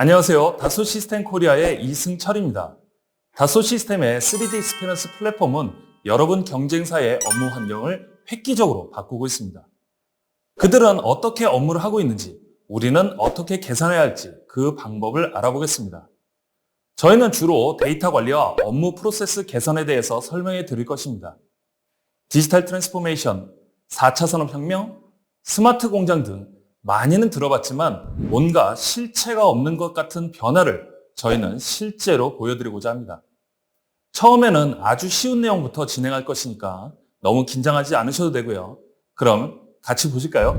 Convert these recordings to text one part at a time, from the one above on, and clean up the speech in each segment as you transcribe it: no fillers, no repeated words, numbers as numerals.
안녕하세요. 다소 시스템 코리아의 이승철입니다. 다소 시스템의 3D 익스피리언스 플랫폼은 여러분 경쟁사의 업무 환경을 획기적으로 바꾸고 있습니다. 그들은 어떻게 업무를 하고 있는지, 우리는 어떻게 계산해야 할지 그 방법을 알아보겠습니다. 저희는 주로 데이터 관리와 업무 프로세스 개선에 대해서 설명해 드릴 것입니다. 디지털 트랜스포메이션, 4차 산업혁명, 스마트 공장 등 많이는 들어봤지만 뭔가 실체가 없는 것 같은 변화를 저희는 실제로 보여드리고자 합니다. 처음에는 아주 쉬운 내용부터 진행할 것이니까 너무 긴장하지 않으셔도 되고요. 그럼 같이 보실까요?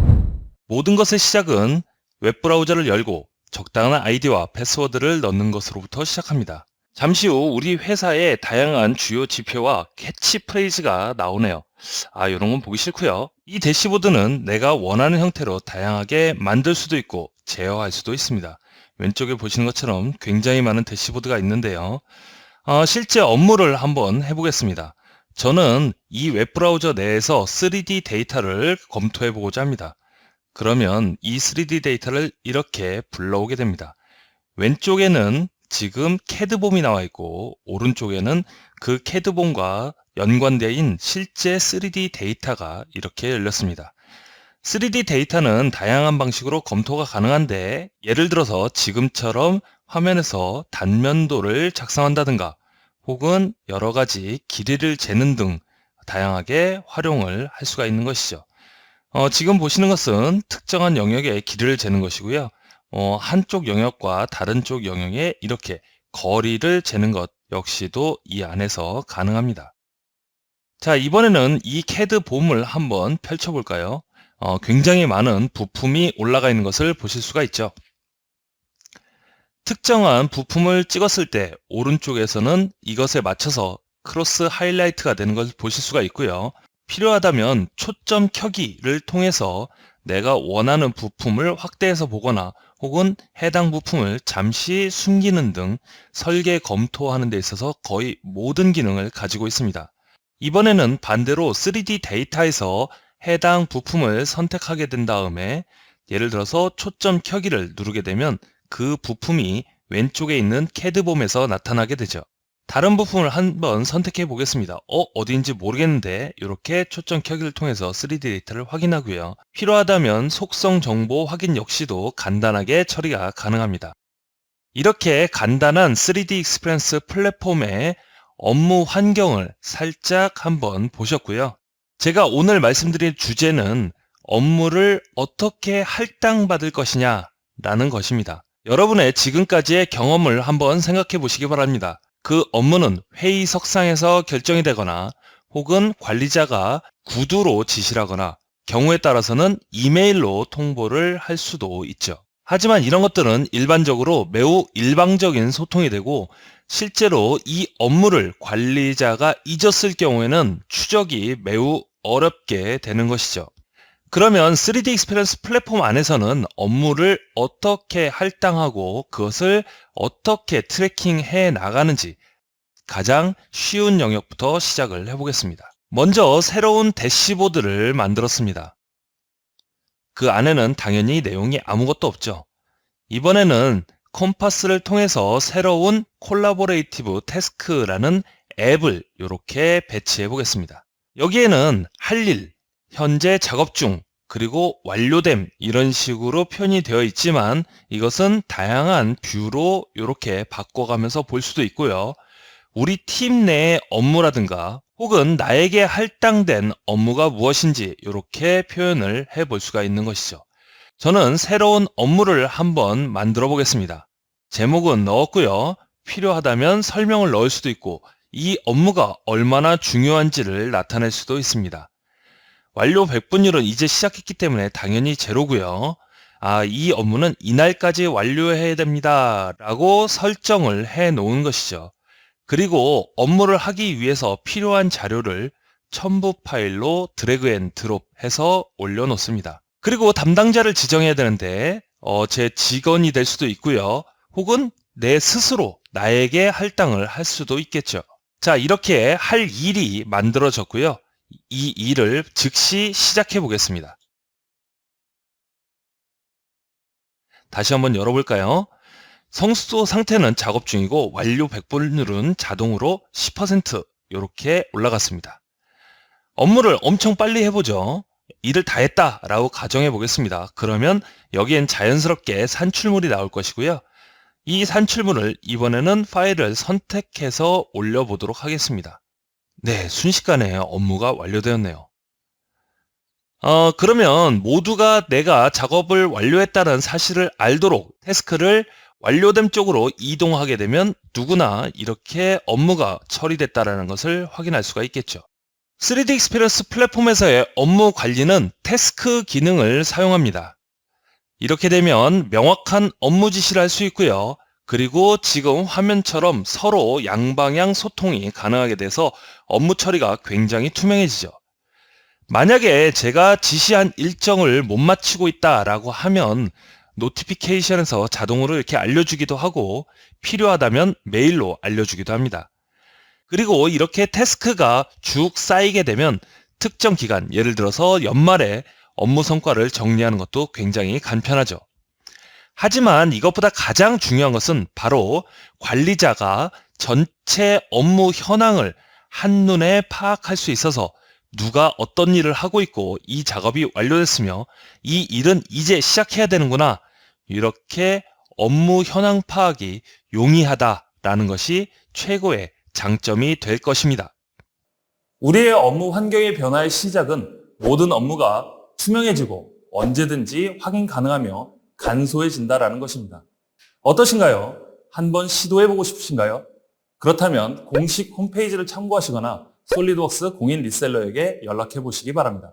모든 것의 시작은 웹브라우저를 열고 적당한 아이디와 패스워드를 넣는 것으로부터 시작합니다. 잠시 후 우리 회사의 다양한 주요 지표와 캐치프레이즈가 나오네요. 이런 건 보기 싫고요. 이 대시보드는 내가 원하는 형태로 다양하게 만들 수도 있고 제어할 수도 있습니다. 왼쪽에 보시는 것처럼 굉장히 많은 대시보드가 있는데요. 실제 업무를 한번 해보겠습니다. 저는 이 웹브라우저 내에서 3D 데이터를 검토해 보고자 합니다. 그러면 이 3D 데이터를 이렇게 불러오게 됩니다. 왼쪽에는 지금 캐드봄이 나와 있고 오른쪽에는 그 캐드봄과 연관되어 실제 3D 데이터가 이렇게 열렸습니다. 3D 데이터는 다양한 방식으로 검토가 가능한데 예를 들어서 지금처럼 화면에서 단면도를 작성한다든가 혹은 여러 가지 길이를 재는 등 다양하게 활용을 할 수가 있는 것이죠. 지금 보시는 것은 특정한 영역의 길이를 재는 것이고요. 한쪽 영역과 다른 쪽 영역에 이렇게 거리를 재는 것 역시도 이 안에서 가능합니다. 자, 이번에는 이 캐드 봄을 한번 펼쳐볼까요? 굉장히 많은 부품이 올라가 있는 것을 보실 수가 있죠. 특정한 부품을 찍었을 때 오른쪽에서는 이것에 맞춰서 크로스 하이라이트가 되는 것을 보실 수가 있고요. 필요하다면 초점 켜기를 통해서 내가 원하는 부품을 확대해서 보거나 혹은 해당 부품을 잠시 숨기는 등 설계 검토하는 데 있어서 거의 모든 기능을 가지고 있습니다. 이번에는 반대로 3D 데이터에서 해당 부품을 선택하게 된 다음에 예를 들어서 초점 켜기를 누르게 되면 그 부품이 왼쪽에 있는 캐드봄에서 나타나게 되죠. 다른 부품을 한번 선택해 보겠습니다. 어디인지 모르겠는데 이렇게 초점 켜기를 통해서 3D 데이터를 확인하고요. 필요하다면 속성 정보 확인 역시도 간단하게 처리가 가능합니다. 이렇게 간단한 3D 익스피리언스 플랫폼의 업무 환경을 살짝 한번 보셨고요. 제가 오늘 말씀드릴 주제는 업무를 어떻게 할당받을 것이냐 라는 것입니다. 여러분의 지금까지의 경험을 한번 생각해 보시기 바랍니다. 그 업무는 회의석상에서 결정이 되거나 혹은 관리자가 구두로 지시를 하거나 경우에 따라서는 이메일로 통보를 할 수도 있죠. 하지만 이런 것들은 일반적으로 매우 일방적인 소통이 되고 실제로 이 업무를 관리자가 잊었을 경우에는 추적이 매우 어렵게 되는 것이죠. 그러면 3D 익스피리언스 플랫폼 안에서는 업무를 어떻게 할당하고 그것을 어떻게 트래킹해 나가는지 가장 쉬운 영역부터 시작을 해보겠습니다. 먼저 새로운 대시보드를 만들었습니다. 그 안에는 당연히 내용이 아무것도 없죠. 이번에는 컴파스를 통해서 새로운 콜라보레이티브 태스크라는 앱을 이렇게 배치해 보겠습니다. 여기에는 할 일, 현재 작업 중, 그리고 완료됨 이런 식으로 표현이 되어 있지만 이것은 다양한 뷰로 이렇게 바꿔가면서 볼 수도 있고요. 우리 팀 내의 업무라든가 혹은 나에게 할당된 업무가 무엇인지 이렇게 표현을 해볼 수가 있는 것이죠. 저는 새로운 업무를 한번 만들어 보겠습니다. 제목은 넣었고요. 필요하다면 설명을 넣을 수도 있고 이 업무가 얼마나 중요한지를 나타낼 수도 있습니다. 완료 100분율은 이제 시작했기 때문에 당연히 제로고요. 이 업무는 이날까지 완료해야 됩니다 라고 설정을 해 놓은 것이죠. 그리고 업무를 하기 위해서 필요한 자료를 첨부 파일로 드래그 앤 드롭 해서 올려놓습니다. 그리고 담당자를 지정해야 되는데 제 직원이 될 수도 있고요. 혹은 내 스스로 나에게 할당을 할 수도 있겠죠. 자, 이렇게 할 일이 만들어졌고요. 이 일을 즉시 시작해 보겠습니다. 다시 한번 열어볼까요? 성숙도 상태는 작업 중이고 완료 백분율은 자동으로 10% 이렇게 올라갔습니다. 업무를 엄청 빨리 해보죠. 일을 다 했다라고 가정해 보겠습니다. 그러면 여기엔 자연스럽게 산출물이 나올 것이고요. 이 산출물을 이번에는 파일을 선택해서 올려보도록 하겠습니다. 네, 순식간에 업무가 완료되었네요. 그러면 모두가 내가 작업을 완료했다는 사실을 알도록 태스크를 완료됨 쪽으로 이동하게 되면 누구나 이렇게 업무가 처리됐다는 것을 확인할 수가 있겠죠. 3D 익스피리언스 플랫폼에서의 업무 관리는 태스크 기능을 사용합니다. 이렇게 되면 명확한 업무 지시를 할 수 있고요. 그리고 지금 화면처럼 서로 양방향 소통이 가능하게 돼서 업무 처리가 굉장히 투명해지죠. 만약에 제가 지시한 일정을 못 마치고 있다라고 하면 노티피케이션에서 자동으로 이렇게 알려주기도 하고 필요하다면 메일로 알려주기도 합니다. 그리고 이렇게 태스크가 쭉 쌓이게 되면 특정 기간, 예를 들어서 연말에 업무 성과를 정리하는 것도 굉장히 간편하죠. 하지만 이것보다 가장 중요한 것은 바로 관리자가 전체 업무 현황을 한눈에 파악할 수 있어서 누가 어떤 일을 하고 있고 이 작업이 완료됐으며 이 일은 이제 시작해야 되는구나, 이렇게 업무 현황 파악이 용이하다라는 것이 최고의 장점이 될 것입니다. 우리의 업무 환경의 변화의 시작은 모든 업무가 투명해지고 언제든지 확인 가능하며 간소해진다라는 것입니다. 어떠신가요? 한번 시도해보고 싶으신가요? 그렇다면 공식 홈페이지를 참고하시거나 솔리드웍스 공인 리셀러에게 연락해 보시기 바랍니다.